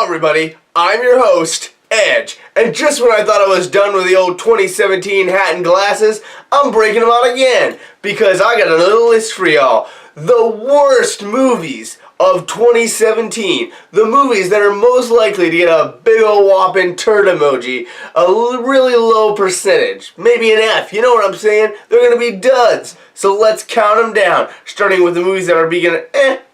everybody, I'm your host, Edge, and just when I thought I was done with the old 2017 hat and glasses, I'm breaking them out again, because I got another list for y'all. The worst movies of 2017. The movies that are most likely to get a big ol' whopping turd emoji, a really low percentage, maybe an F, you know what I'm saying? They're gonna be duds. So let's count them down, starting with the movies that are beginning,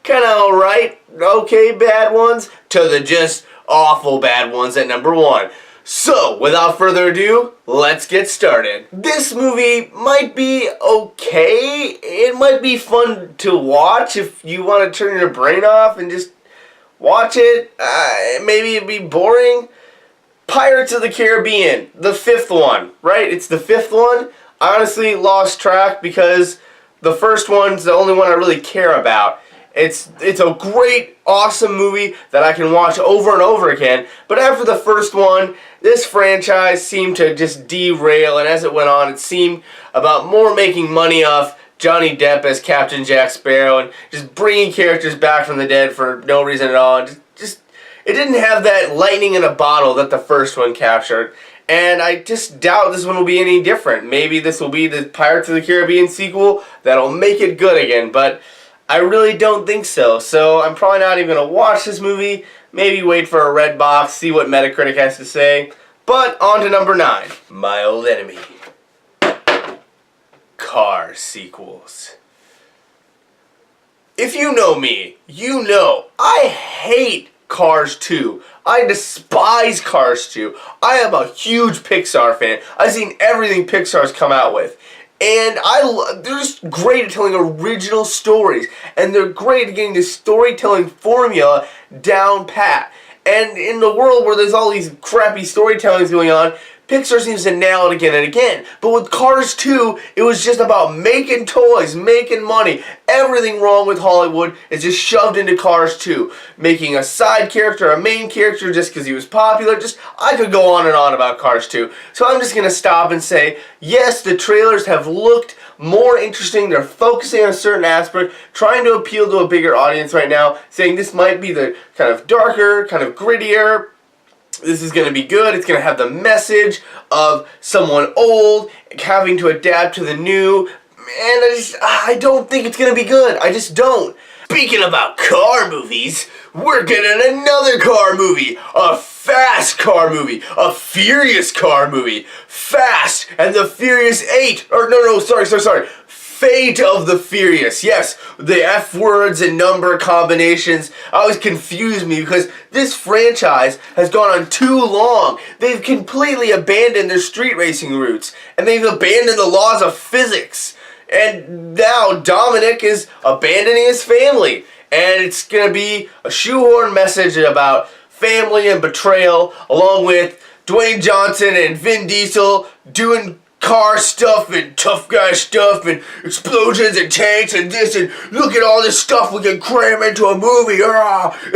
kinda alright, okay bad ones, to the just awful bad ones at number 1. So, without further ado, let's get started. This movie might be okay. It might be fun to watch if you want to turn your brain off and just watch it. Maybe it'd be boring. Pirates of the Caribbean, the 5th one, right? It's the 5th one. I honestly lost track because the first one's the only one I really care about. It's a great, awesome movie that I can watch over and over again, but after the first one, this franchise seemed to just derail, and as it went on, it seemed about more making money off Johnny Depp as Captain Jack Sparrow and just bringing characters back from the dead for no reason at all. And it didn't have that lightning in a bottle that the first one captured, and I just doubt this one will be any different. Maybe this will be the Pirates of the Caribbean sequel that'll make it good again, but I really don't think so. So I'm probably not even going to watch this movie. Maybe wait for a red box, see what Metacritic has to say. But on to number 9. My old enemy. Cars sequels. If you know me, you know I hate Cars 2. I despise Cars 2. I am a huge Pixar fan. I've seen everything Pixar's come out with. And they're just great at telling original stories. And they're great at getting the storytelling formula down pat. And in the world where there's all these crappy storytellings going on, Pixar seems to nail it again and again. But with Cars 2, it was just about making toys, making money. Everything wrong with Hollywood is just shoved into Cars 2. Making a side character, a main character just because he was popular. I could go on and on about Cars 2. So I'm just going to stop and say, yes, the trailers have looked more interesting. They're focusing on a certain aspect, trying to appeal to a bigger audience right now, saying this might be the kind of darker, kind of grittier. This is going to be good. It's going to have the message of someone old having to adapt to the new. And I don't think it's going to be good. I just don't. Speaking about car movies, we're getting another car movie. A fast car movie. A furious car movie. Fast and the Furious 8. Or no, sorry. Fate of the Furious. Yes, the F words and number combinations always confuse me because this franchise has gone on too long. They've completely abandoned their street racing roots, and they've abandoned the laws of physics. And now Dominic is abandoning his family, and it's going to be a shoehorn message about family and betrayal, along with Dwayne Johnson and Vin Diesel doing car stuff and tough guy stuff and explosions and tanks and this and look at all this stuff we can cram into a movie.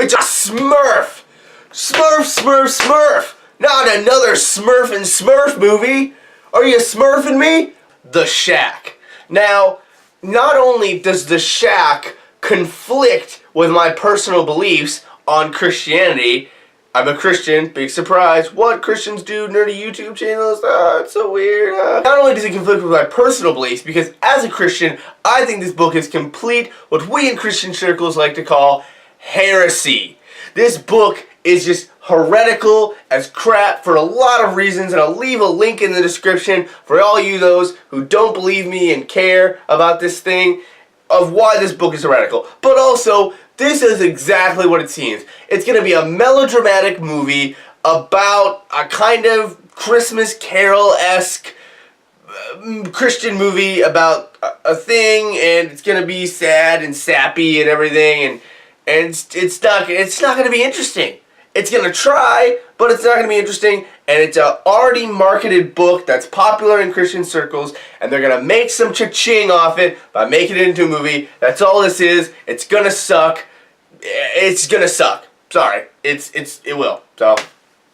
It's a Smurf. Smurf. Not another Smurf and Smurf movie. Are you smurfing me? The Shack. Now, not only does The Shack conflict with my personal beliefs on Christianity. I'm a Christian, big surprise. What? Christians do nerdy YouTube channels? It's so weird. Not only does it conflict with my personal beliefs, because as a Christian, I think this book is complete what we in Christian circles like to call heresy. This book is just heretical as crap for a lot of reasons, and I'll leave a link in the description for all you those who don't believe me and care about this thing of why this book is heretical. But also, this is exactly what it seems. It's going to be a melodramatic movie about a kind of Christmas Carol-esque Christian movie about a thing, and it's going to be sad and sappy and everything, and it's not going to be interesting. It's going to try, but it's not going to be interesting, and it's an already marketed book that's popular in Christian circles, and they're going to make some cha-ching off it by making it into a movie. That's all this is. It's going to suck. It's going to suck. Sorry. It will. So,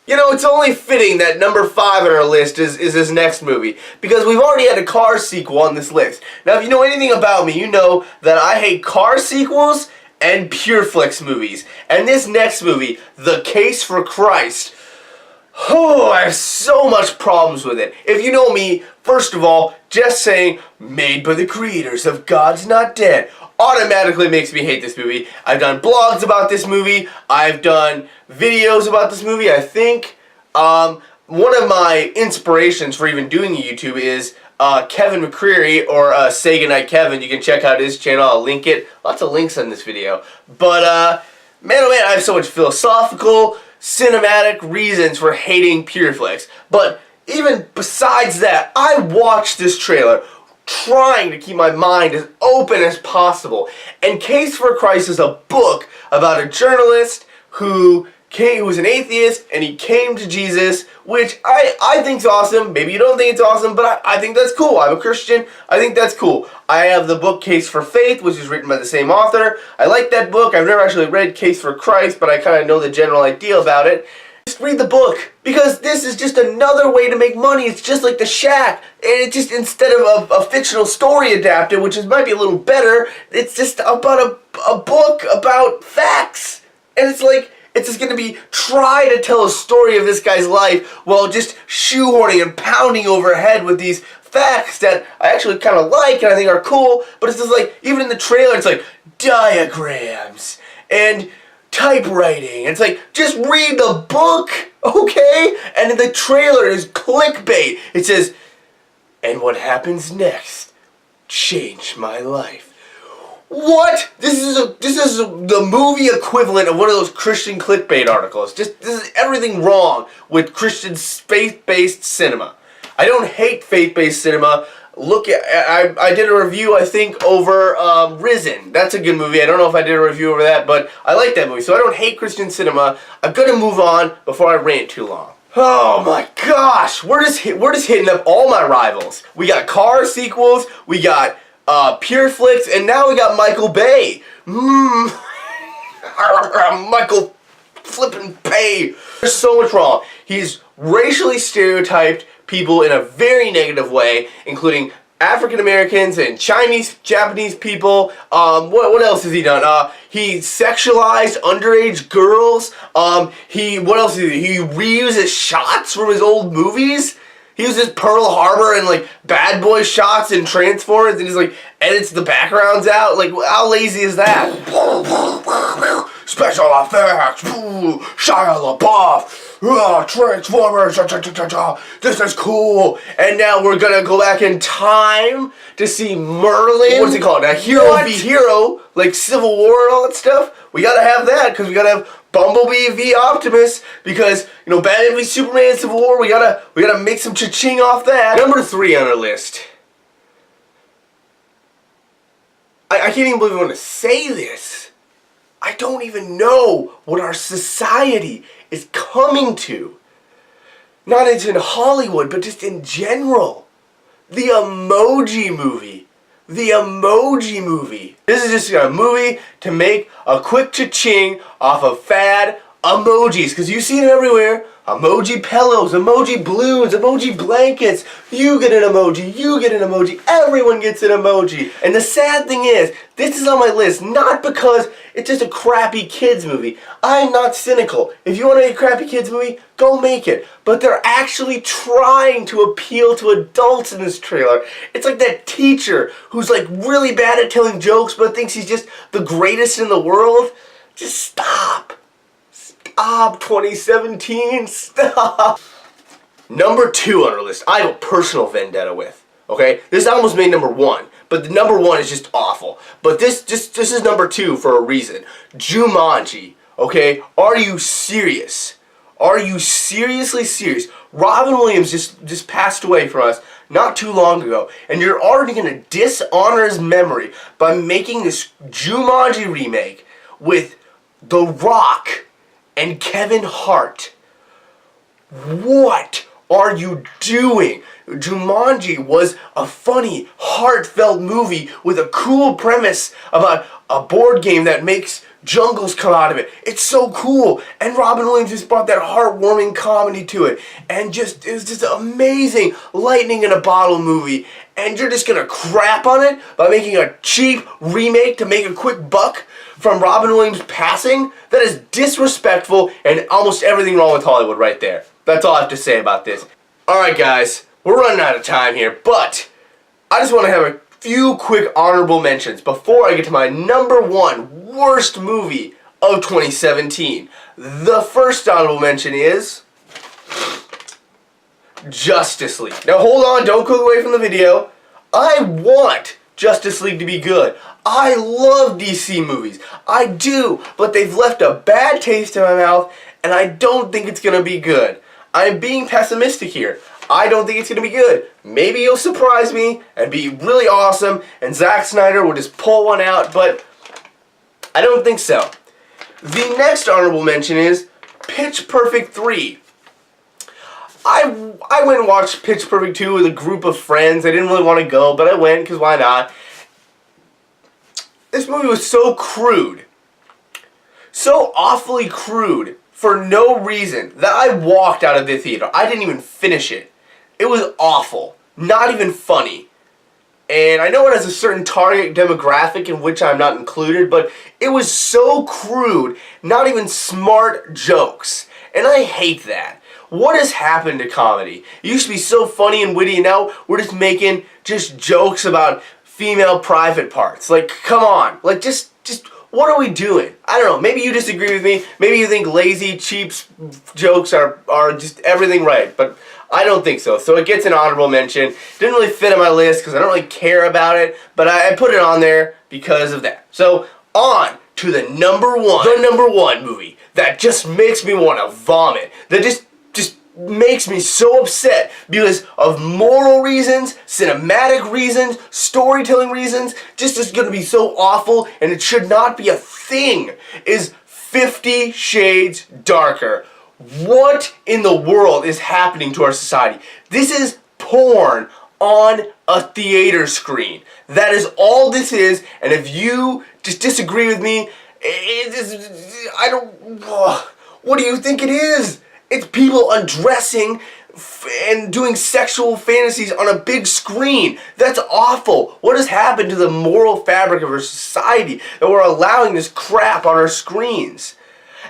you know, it's only fitting that number 5 on our list is this next movie, because we've already had a Cars sequel on this list. Now, if you know anything about me, you know that I hate Cars sequels and PureFlix movies. And this next movie, The Case for Christ, oh, I have so much problems with it. If you know me, first of all, just saying, made by the creators of God's Not Dead, automatically makes me hate this movie. I've done blogs about this movie. I've done videos about this movie. I think one of my inspirations for even doing YouTube is Kevin McCreary, or Say Goodnight Kevin. You can check out his channel. I'll link it. Lots of links on this video. But, man, oh man, I have so much philosophical, cinematic reasons for hating PureFlix. But even besides that, I watched this trailer trying to keep my mind as open as possible. And Case for Christ is a book about a journalist who was an atheist, and he came to Jesus, which I think's awesome. Maybe you don't think it's awesome, but I think that's cool. I'm a Christian. I think that's cool. I have the book Case for Faith, which is written by the same author. I like that book. I've never actually read Case for Christ, but I kind of know the general idea about it. Just read the book, because this is just another way to make money. It's just like The Shack, and it just, instead of a fictional story adapted, which might be a little better, it's just about a book about facts. And it's like, it's just going to be try to tell a story of this guy's life while just shoehorning and pounding overhead with these facts that I actually kind of like and I think are cool. But it's just like, even in the trailer, it's like diagrams and typewriting. It's like, just read the book, okay? And in the trailer is clickbait. It says, and what happens next changed my life. What? This is the movie equivalent of one of those Christian clickbait articles. This is everything wrong with Christian faith-based cinema. I don't hate faith-based cinema. Look at I did a review, I think, over Risen. That's a good movie. I don't know if I did a review over that, but I like that movie. So I don't hate Christian cinema. I'm gonna move on before I rant too long. Oh my gosh, we're just hitting up all my rivals. We got Cars sequels. We got PureFlix, and now we got Michael Bay. Michael flippin' Bay. There's so much wrong. He's racially stereotyped people in a very negative way, including African Americans and Chinese, Japanese people. What else has he done? He sexualized underage girls. What else did he reuses shots from his old movies. He uses Pearl Harbor and like Bad Boy shots and Transformers, and he's like edits the backgrounds out. Like, how lazy is that? Special effects, Shia LaBeouf, Transformers, this is cool. And now we're gonna go back in time to see Merlin. What's he called? Now, Hero v Hero, like Civil War and all that stuff. We gotta have that, because we gotta have Bumblebee v Optimus, because, you know, Batman v Superman, Civil War, we gotta make some cha-ching off that. Number 3 on our list. I can't even believe I want to say this. I don't even know what our society is coming to. Not just in Hollywood, but just in general. The Emoji Movie. The Emoji Movie. This is just a movie to make a quick cha-ching off of fad emojis, because you see it everywhere. Emoji pillows, emoji balloons, emoji blankets. You get an emoji, you get an emoji, everyone gets an emoji. And the sad thing is, this is on my list not because it's just a crappy kids movie. I'm not cynical. If you want to make a crappy kids movie, go make it. But they're actually trying to appeal to adults in this trailer. It's like that teacher who's like really bad at telling jokes but thinks he's just the greatest in the world. Just stop. Stop, 2017, stop. Number 2 on our list, I have a personal vendetta with, okay? This almost made number 1, but the number 1 is just awful. But this is number 2 for a reason. Jumanji, okay? Are you serious? Are you seriously serious? Robin Williams just passed away from us not too long ago, and you're already going to dishonor his memory by making this Jumanji remake with The Rock and Kevin Hart. What are you doing? Jumanji was a funny, heartfelt movie with a cool premise about a board game that makes jungles come out of it. It's so cool. And Robin Williams just brought that heartwarming comedy to it. And it was just amazing lightning in a bottle movie. And you're just gonna crap on it by making a cheap remake to make a quick buck from Robin Williams passing? That is disrespectful and almost everything wrong with Hollywood right there. That's all I have to say about this. Alright guys, we're running out of time here, but I just want to have a few quick honorable mentions before I get to my number one worst movie of 2017. The first honorable mention is Justice League. Now hold on, don't click away from the video. I want Justice League to be good. I love DC movies. I do, but they've left a bad taste in my mouth, and I don't think it's going to be good. I'm being pessimistic here. I don't think it's going to be good. Maybe you'll surprise me and be really awesome, and Zack Snyder will just pull one out, but I don't think so. The next honorable mention is Pitch Perfect 3. I went and watched Pitch Perfect 2 with a group of friends. I didn't really want to go, but I went because why not? This movie was so crude. So awfully crude for no reason that I walked out of the theater. I didn't even finish it. It was awful. Not even funny. And I know it has a certain target demographic in which I'm not included, but it was so crude, not even smart jokes. And I hate that. What has happened to comedy? It used to be so funny and witty, and now we're just making just jokes about female private parts. Like, come on. Like, just what are we doing? I don't know. Maybe you disagree with me. Maybe you think lazy, cheap jokes are just everything right. But I don't think so. So it gets an honorable mention. Didn't really fit on my list because I don't really care about it. But I put it on there because of that. So on to the number one. The number one movie that just makes me want to vomit. That just makes me so upset because of moral reasons, cinematic reasons, storytelling reasons. Just is going to be so awful and it should not be a thing. Is 50 Shades Darker. What in the world is happening to our society? This is porn on a theater screen. That is all this is, and if you just disagree with me, what do you think it is? It's people undressing and doing sexual fantasies on a big screen. That's awful. What has happened to the moral fabric of our society that we're allowing this crap on our screens?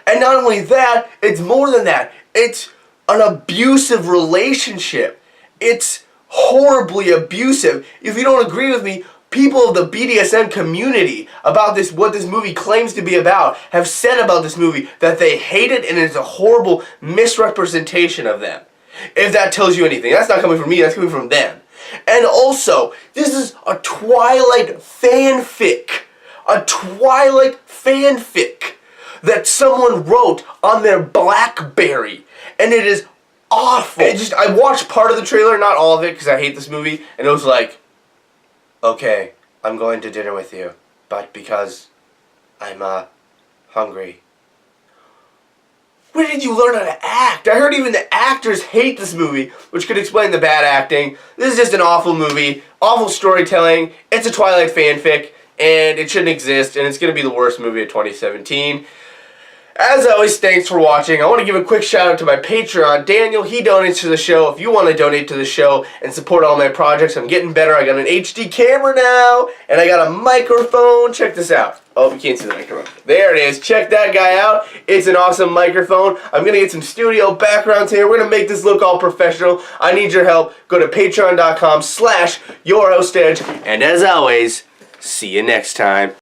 And not only that, it's more than that. It's an abusive relationship. It's horribly abusive. If you don't agree with me, people of the BDSM community about this, what this movie claims to be about, have said about this movie that they hate it and it's a horrible misrepresentation of them. If that tells you anything. That's not coming from me, that's coming from them. And also, this is a Twilight fanfic. A Twilight fanfic that someone wrote on their BlackBerry. And it is awful. I watched part of the trailer, not all of it, because I hate this movie, and it was like, okay, I'm going to dinner with you, but because I'm, hungry. Where did you learn how to act? I heard even the actors hate this movie, which could explain the bad acting. This is just an awful movie, awful storytelling. It's a Twilight fanfic, and it shouldn't exist, and it's going to be the worst movie of 2017. As always, thanks for watching. I want to give a quick shout out to my Patreon, Daniel. He donates to the show. If you want to donate to the show and support all my projects, I'm getting better. I got an HD camera now, and I got a microphone. Check this out. Oh, you can't see the microphone. There it is. Check that guy out. It's an awesome microphone. I'm going to get some studio backgrounds here. We're going to make this look all professional. I need your help. Go to patreon.com/yourhostedge. And as always, see you next time.